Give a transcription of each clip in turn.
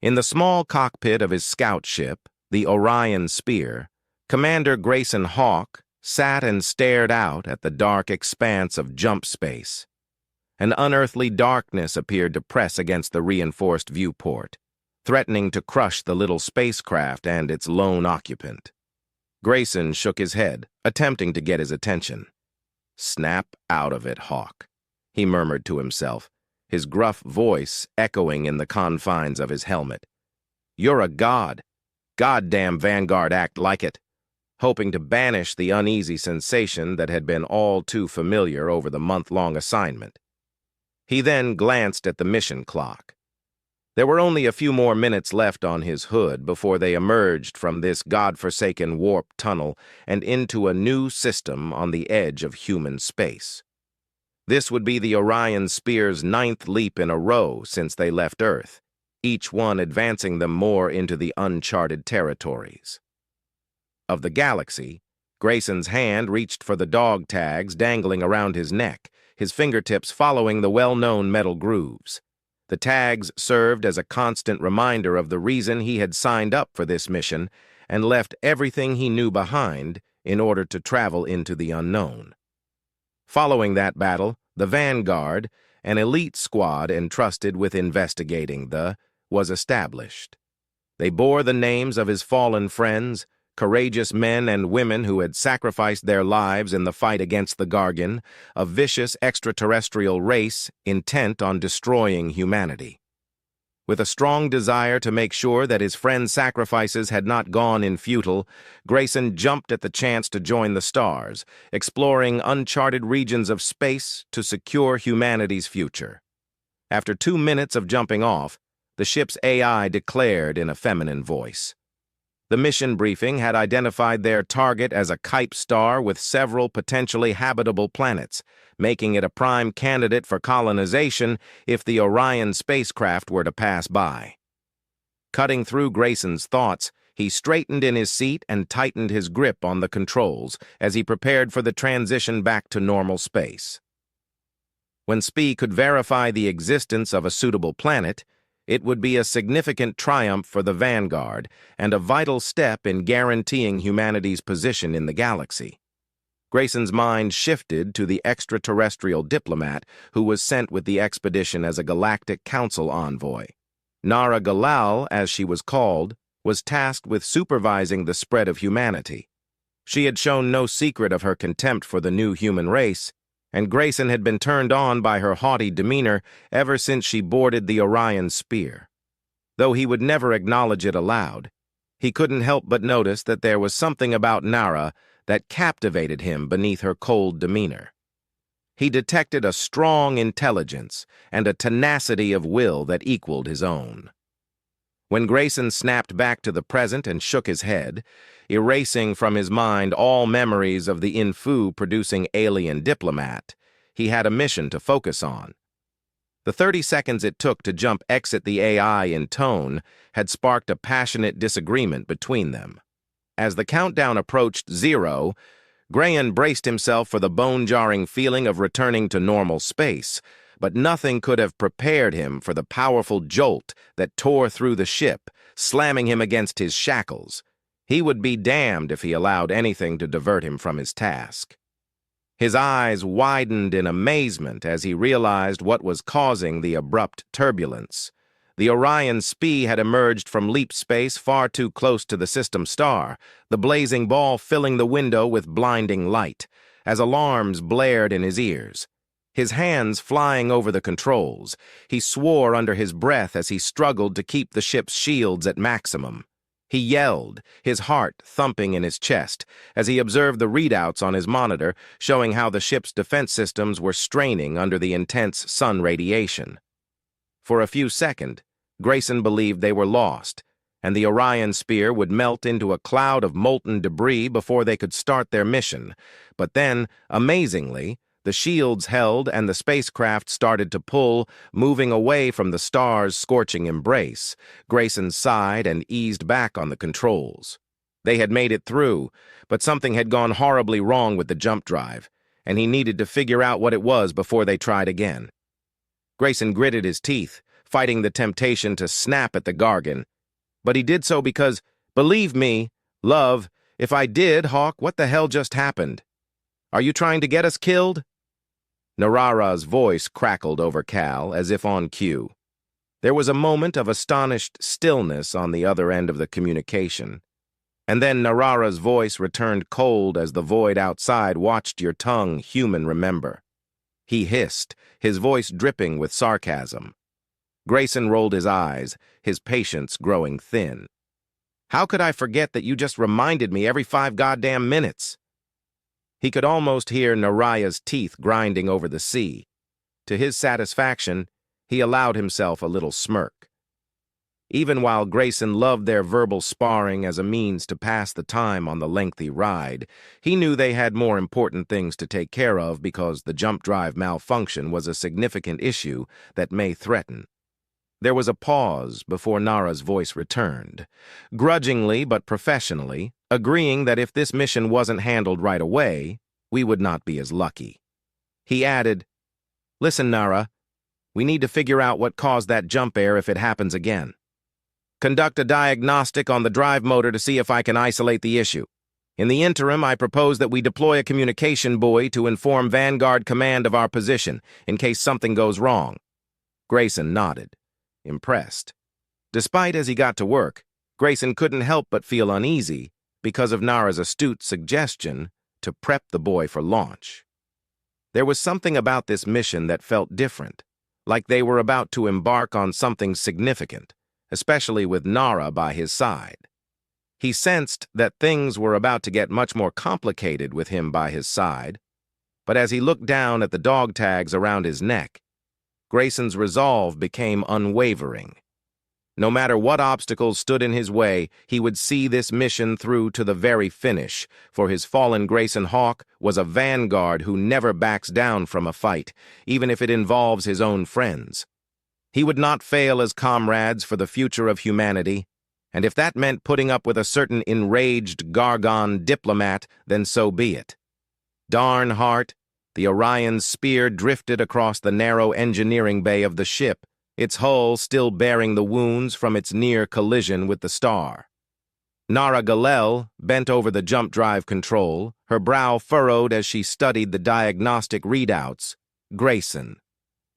In the small cockpit of his scout ship, the Orion Spear, Commander Grayson Hawk sat and stared out at the dark expanse of jump space. An unearthly darkness appeared to press against the reinforced viewport, threatening to crush the little spacecraft and its lone occupant. Grayson shook his head, attempting to get his attention. "Snap out of it, Hawk," he murmured to himself, his gruff voice echoing in the confines of his helmet. "You're a god. Goddamn Vanguard, act like it," hoping to banish the uneasy sensation that had been all too familiar over the month-long assignment. He then glanced at the mission clock. There were only a few more minutes left on his hood before they emerged from this godforsaken warp tunnel and into a new system on the edge of human space. This would be the Orion Spear's 9th leap in a row since they left Earth, each one advancing them more into the uncharted territories. Of the galaxy, Grayson's hand reached for the dog tags dangling around his neck, his fingertips following the well-known metal grooves. The tags served as a constant reminder of the reason he had signed up for this mission and left everything he knew behind in order to travel into the unknown. Following that battle, the Vanguard, an elite squad entrusted with investigating was established. They bore the names of his fallen friends, courageous men and women who had sacrificed their lives in the fight against the Gargan, a vicious extraterrestrial race intent on destroying humanity. With a strong desire to make sure that his friends' sacrifices had not gone in futile, Grayson jumped at the chance to join the stars, exploring uncharted regions of space to secure humanity's future. After 2 minutes of jumping off, the ship's AI declared in a feminine voice. The mission briefing had identified their target as a Kuiper star with several potentially habitable planets, making it a prime candidate for colonization if the Orion spacecraft were to pass by. Cutting through Grayson's thoughts, he straightened in his seat and tightened his grip on the controls as he prepared for the transition back to normal space. When Spee could verify the existence of a suitable planet, it would be a significant triumph for the Vanguard and a vital step in guaranteeing humanity's position in the galaxy. Grayson's mind shifted to the extraterrestrial diplomat who was sent with the expedition as a Galactic Council envoy. Nara Galal, as she was called, was tasked with supervising the spread of humanity. She had shown no secret of her contempt for the new human race, and Grayson had been turned on by her haughty demeanor ever since she boarded the Orion Spear. Though he would never acknowledge it aloud, he couldn't help but notice that there was something about Nara that captivated him beneath her cold demeanor. He detected a strong intelligence and a tenacity of will that equaled his own. When Grayson snapped back to the present and shook his head, erasing from his mind all memories of the Hfy-producing alien diplomat, he had a mission to focus on. The 30 seconds it took to jump exit the AI in tone had sparked a passionate disagreement between them. As the countdown approached 0, Grayan braced himself for the bone-jarring feeling of returning to normal space, but nothing could have prepared him for the powerful jolt that tore through the ship, slamming him against his shackles. He would be damned if he allowed anything to divert him from his task. His eyes widened in amazement as he realized what was causing the abrupt turbulence. The Orion Spee had emerged from leap space far too close to the system star, the blazing ball filling the window with blinding light, as alarms blared in his ears. His hands flying over the controls, he swore under his breath as he struggled to keep the ship's shields at maximum. He yelled, his heart thumping in his chest, as he observed the readouts on his monitor showing how the ship's defense systems were straining under the intense sun radiation. For a few seconds, Grayson believed they were lost, and the Orion Spear would melt into a cloud of molten debris before they could start their mission. But then, amazingly, the shields held and the spacecraft started to pull, moving away from the star's scorching embrace. Grayson sighed and eased back on the controls. They had made it through, but something had gone horribly wrong with the jump drive, and he needed to figure out what it was before they tried again. Grayson gritted his teeth, fighting the temptation to snap at the Gargan. But he did so because, believe me, love, if I did, Hawk, what the hell just happened? Are you trying to get us killed? Narara's voice crackled over Cal, as if on cue. There was a moment of astonished stillness on the other end of the communication, and then Narara's voice returned cold as the void outside watched your tongue human remember. He hissed, his voice dripping with sarcasm. Grayson rolled his eyes, his patience growing thin. How could I forget that you just reminded me every 5 goddamn minutes? He could almost hear Naraya's teeth grinding over the C. To his satisfaction, he allowed himself a little smirk. Even while Grayson loved their verbal sparring as a means to pass the time on the lengthy ride, he knew they had more important things to take care of because the jump drive malfunction was a significant issue that may threaten. There was a pause before Nara's voice returned, grudgingly but professionally, agreeing that if this mission wasn't handled right away, we would not be as lucky. He added, "Listen, Nara, we need to figure out what caused that jump air if it happens again. Conduct a diagnostic on the drive motor to see if I can isolate the issue. In the interim, I propose that we deploy a communication buoy to inform Vanguard Command of our position in case something goes wrong." Grayson nodded, impressed. Despite as he got to work, Grayson couldn't help but feel uneasy because of Nara's astute suggestion to prep the buoy for launch. There was something about this mission that felt different, like they were about to embark on something significant, especially with Nara by his side. He sensed that things were about to get much more complicated with him by his side, but as he looked down at the dog tags around his neck, Grayson's resolve became unwavering. No matter what obstacles stood in his way, he would see this mission through to the very finish, for his fallen Grayson Hawk was a vanguard who never backs down from a fight, even if it involves his own friends. He would not fail as comrades for the future of humanity, and if that meant putting up with a certain enraged Gargon diplomat, then so be it. Darn heart, the Orion's spear drifted across the narrow engineering bay of the ship, its hull still bearing the wounds from its near collision with the star. Nara Galel bent over the jump drive control, her brow furrowed as she studied the diagnostic readouts. Grayson.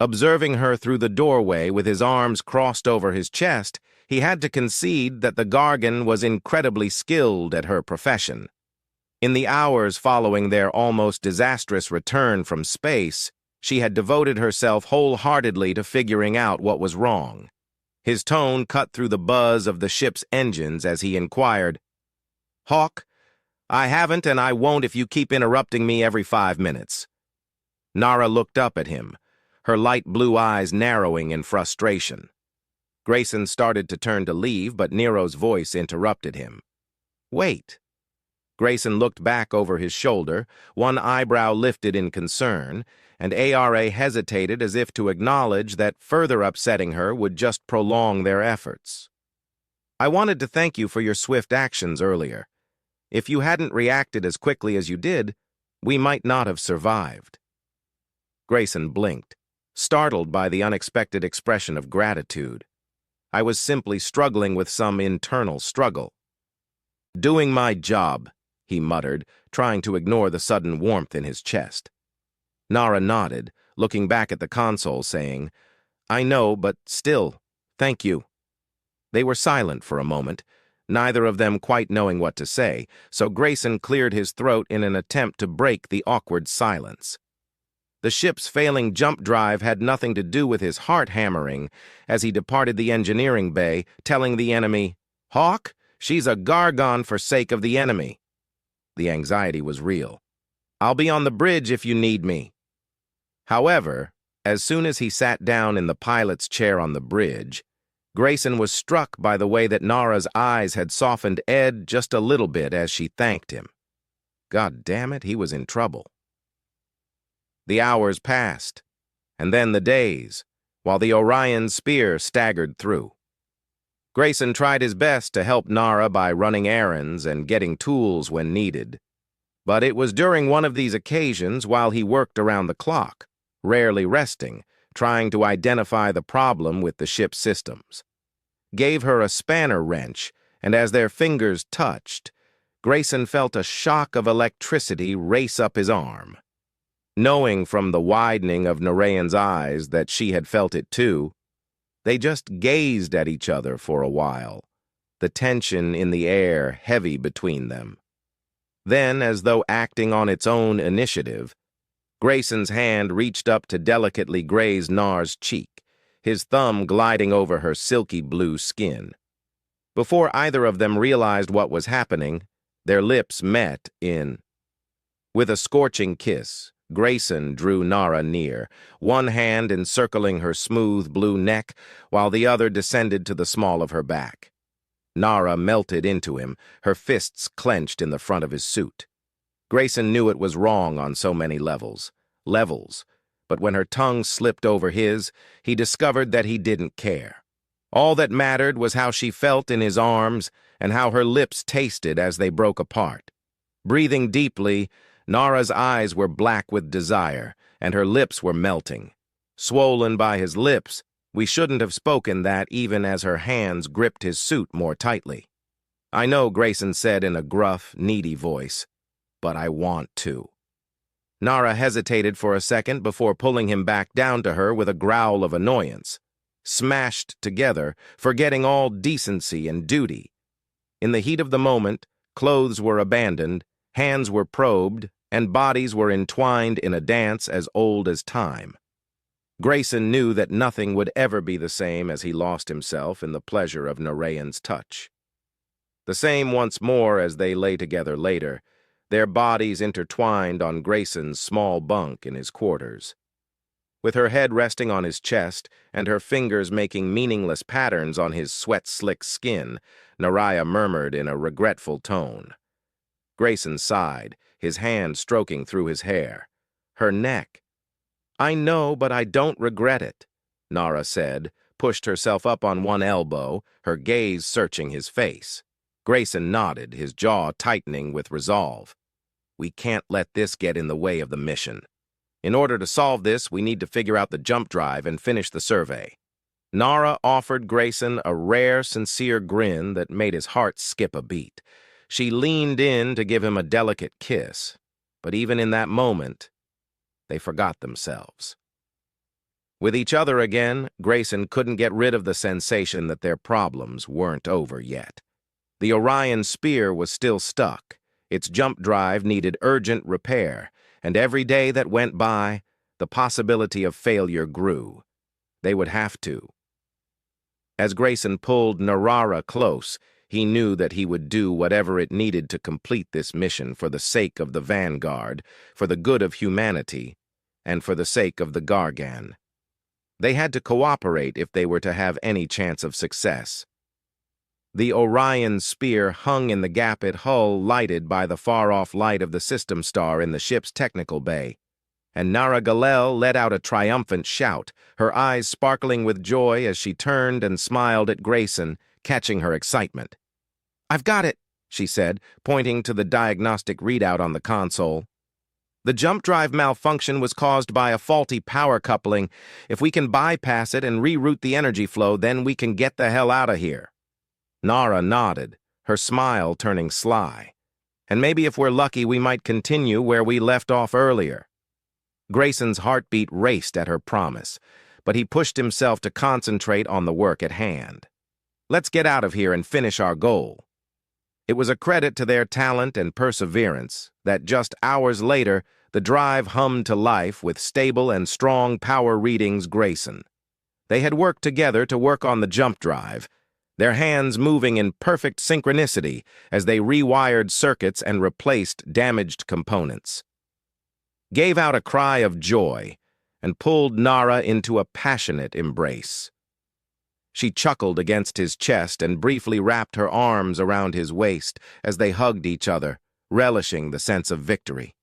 Observing her through the doorway with his arms crossed over his chest, he had to concede that the Gargan was incredibly skilled at her profession. In the hours following their almost disastrous return from space, she had devoted herself wholeheartedly to figuring out what was wrong. His tone cut through the buzz of the ship's engines as he inquired, "Hawk, I haven't and I won't if you keep interrupting me every 5 minutes." Nara looked up at him, her light blue eyes narrowing in frustration. Grayson started to turn to leave, but Nero's voice interrupted him. "Wait." Grayson looked back over his shoulder, one eyebrow lifted in concern, and ARA hesitated as if to acknowledge that further upsetting her would just prolong their efforts. "I wanted to thank you for your swift actions earlier. If you hadn't reacted as quickly as you did, we might not have survived." Grayson blinked, startled by the unexpected expression of gratitude. "I was simply struggling with some internal struggle." "Doing my job," he muttered, trying to ignore the sudden warmth in his chest. Nara nodded, looking back at the console, saying, "I know, but still, thank you." They were silent for a moment, neither of them quite knowing what to say, so Grayson cleared his throat in an attempt to break the awkward silence. The ship's failing jump drive had nothing to do with his heart hammering as he departed the engineering bay, telling the enemy, "Hawk, she's a Gargon for sake of the enemy." The anxiety was real. "I'll be on the bridge if you need me." However, as soon as he sat down in the pilot's chair on the bridge, Grayson was struck by the way that Nara's eyes had softened just a little bit as she thanked him. God damn it, he was in trouble. The hours passed, and then the days, while the Orion spear staggered through. Grayson tried his best to help Nara by running errands and getting tools when needed. But it was during one of these occasions, while he worked around the clock, rarely resting, trying to identify the problem with the ship's systems. Gave her a spanner wrench, and as their fingers touched, Grayson felt a shock of electricity race up his arm. Knowing from the widening of Narayan's eyes that she had felt it too, they just gazed at each other for a while, the tension in the air heavy between them. Then, as though acting on its own initiative, Grayson's hand reached up to delicately graze Nar's cheek, his thumb gliding over her silky blue skin. Before either of them realized what was happening, their lips met in. With a scorching kiss, Grayson drew Nara near, one hand encircling her smooth blue neck, while the other descended to the small of her back. Nara melted into him, her fists clenched in the front of his suit. Grayson knew it was wrong on so many levels, but when her tongue slipped over his, he discovered that he didn't care. All that mattered was how she felt in his arms and how her lips tasted as they broke apart. Breathing deeply, Nara's eyes were black with desire, and her lips were melting. Swollen by his lips, we shouldn't have spoken that even as her hands gripped his suit more tightly. "I know," Grayson said in a gruff, needy voice, "but I want to." Nara hesitated for a second before pulling him back down to her with a growl of annoyance. Smashed together, forgetting all decency and duty. In the heat of the moment, clothes were abandoned, hands were probed, and bodies were entwined in a dance as old as time. Grayson knew that nothing would ever be the same as he lost himself in the pleasure of Narayan's touch. The same once more as they lay together later, their bodies intertwined on Grayson's small bunk in his quarters. With her head resting on his chest and her fingers making meaningless patterns on his sweat-slick skin, Naraya murmured in a regretful tone. Grayson sighed, his hand stroking through his hair. Her neck. "I know, but I don't regret it," Nara said, pushed herself up on one elbow, her gaze searching his face. Grayson nodded, his jaw tightening with resolve. "We can't let this get in the way of the mission. In order to solve this, we need to figure out the jump drive and finish the survey." Nara offered Grayson a rare, sincere grin that made his heart skip a beat. She leaned in to give him a delicate kiss, but even in that moment, they forgot themselves. With each other again, Grayson couldn't get rid of the sensation that their problems weren't over yet. The Orion Spear was still stuck. Its jump drive needed urgent repair, and every day that went by, the possibility of failure grew. They would have to. As Grayson pulled Narara close, he knew that he would do whatever it needed to complete this mission for the sake of the Vanguard, for the good of humanity, and for the sake of the Gargan. They had to cooperate if they were to have any chance of success. The Orion Spear hung in the gaped hull lighted by the far-off light of the system star in the ship's technical bay, and Nara Galel let out a triumphant shout, her eyes sparkling with joy as she turned and smiled at Grayson, catching her excitement. "I've got it," she said, pointing to the diagnostic readout on the console. "The jump drive malfunction was caused by a faulty power coupling. If we can bypass it and reroute the energy flow, then we can get the hell out of here." Nara nodded, her smile turning sly. "And maybe if we're lucky, we might continue where we left off earlier." Grayson's heartbeat raced at her promise, but he pushed himself to concentrate on the work at hand. "Let's get out of here and finish our goal." It was a credit to their talent and perseverance that just hours later, the drive hummed to life with stable and strong power readings Grayson. They had worked together to work on the jump drive, their hands moving in perfect synchronicity as they rewired circuits and replaced damaged components. Gave out a cry of joy and pulled Nara into a passionate embrace. She chuckled against his chest and briefly wrapped her arms around his waist as they hugged each other, relishing the sense of victory.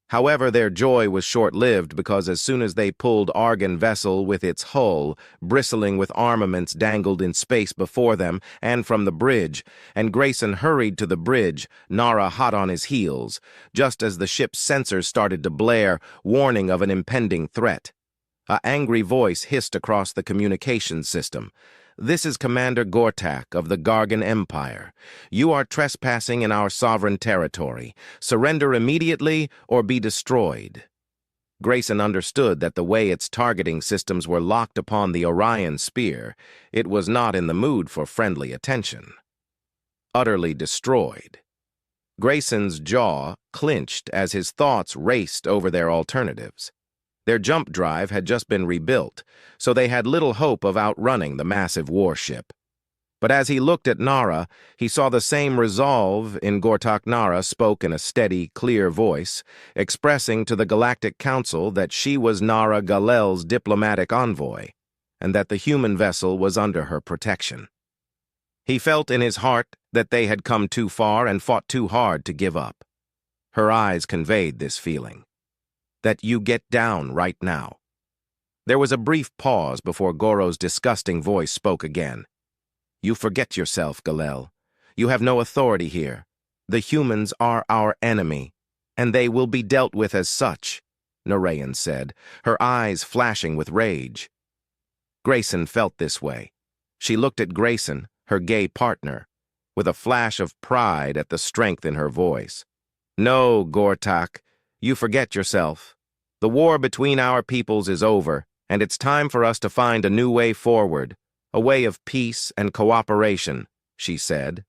However, their joy was short-lived because as soon as they pulled Argon vessel with its hull, bristling with armaments dangled in space before them and from the bridge, and Grayson hurried to the bridge, Nara hot on his heels, just as the ship's sensors started to blare, warning of an impending threat. An angry voice hissed across the communications system. "This is Commander Gortak of the Gargan Empire. You are trespassing in our sovereign territory. Surrender immediately or be destroyed." Grayson understood that the way its targeting systems were locked upon the Orion Spear, it was not in the mood for friendly attention. Utterly destroyed. Grayson's jaw clenched as his thoughts raced over their alternatives. Their jump drive had just been rebuilt, so they had little hope of outrunning the massive warship. But as he looked at Nara, he saw the same resolve in Gortak. Nara spoke in a steady, clear voice, expressing to the Galactic Council that she was Nara Galel's diplomatic envoy, and that the human vessel was under her protection. He felt in his heart that they had come too far and fought too hard to give up. Her eyes conveyed this feeling. "That you get down right now." There was a brief pause before Goro's disgusting voice spoke again. "You forget yourself, Galel. You have no authority here. The humans are our enemy, and they will be dealt with as such," Narayan said, her eyes flashing with rage. Grayson felt this way. She looked at Grayson, her gay partner, with a flash of pride at the strength in her voice. "No, Gortak, you forget yourself. The war between our peoples is over, and it's time for us to find a new way forward, a way of peace and cooperation," she said.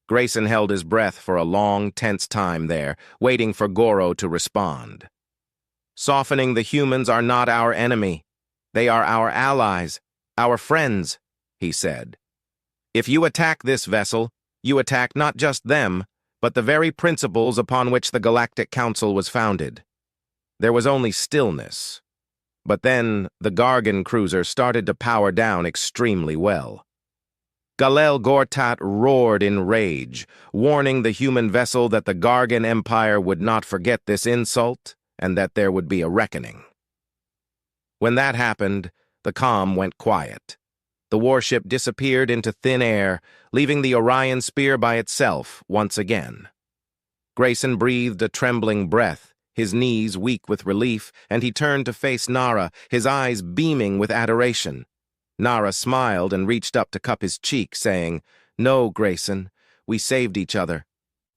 Grayson held his breath for a long, tense time there, waiting for Goro to respond. "Softening the humans are not our enemy. They are our allies, our friends," he said. "If you attack this vessel, you attack not just them, but the very principles upon which the Galactic Council was founded." There was only stillness. But then the Gargan cruiser started to power down extremely well. Galel Gortat roared in rage, warning the human vessel that the Gargan Empire would not forget this insult and that there would be a reckoning. When that happened, the comm went quiet. The warship disappeared into thin air, leaving the Orion Spear by itself once again. Grayson breathed a trembling breath, his knees weak with relief, and he turned to face Nara, his eyes beaming with adoration. Nara smiled and reached up to cup his cheek, saying, "No, Grayson, we saved each other."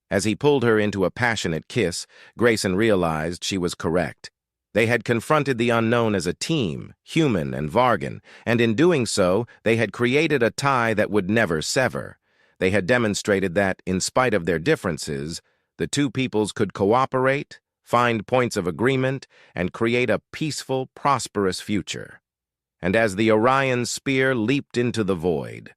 As he pulled her into a passionate kiss, Grayson realized she was correct. They had confronted the unknown as a team, human and Vargan, and in doing so, they had created a tie that would never sever. They had demonstrated that, in spite of their differences, the two peoples could cooperate, find points of agreement, and create a peaceful, prosperous future. And as the Orion Spear leaped into the void,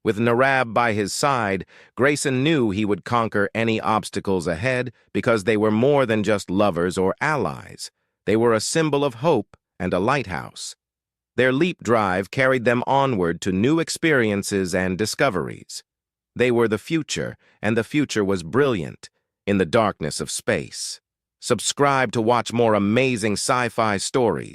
with Narab by his side, Grayson knew he would conquer any obstacles ahead because they were more than just lovers or allies. They were a symbol of hope and a lighthouse. Their leap drive carried them onward to new experiences and discoveries. They were the future, and the future was brilliant in the darkness of space. Subscribe to watch more amazing sci-fi stories.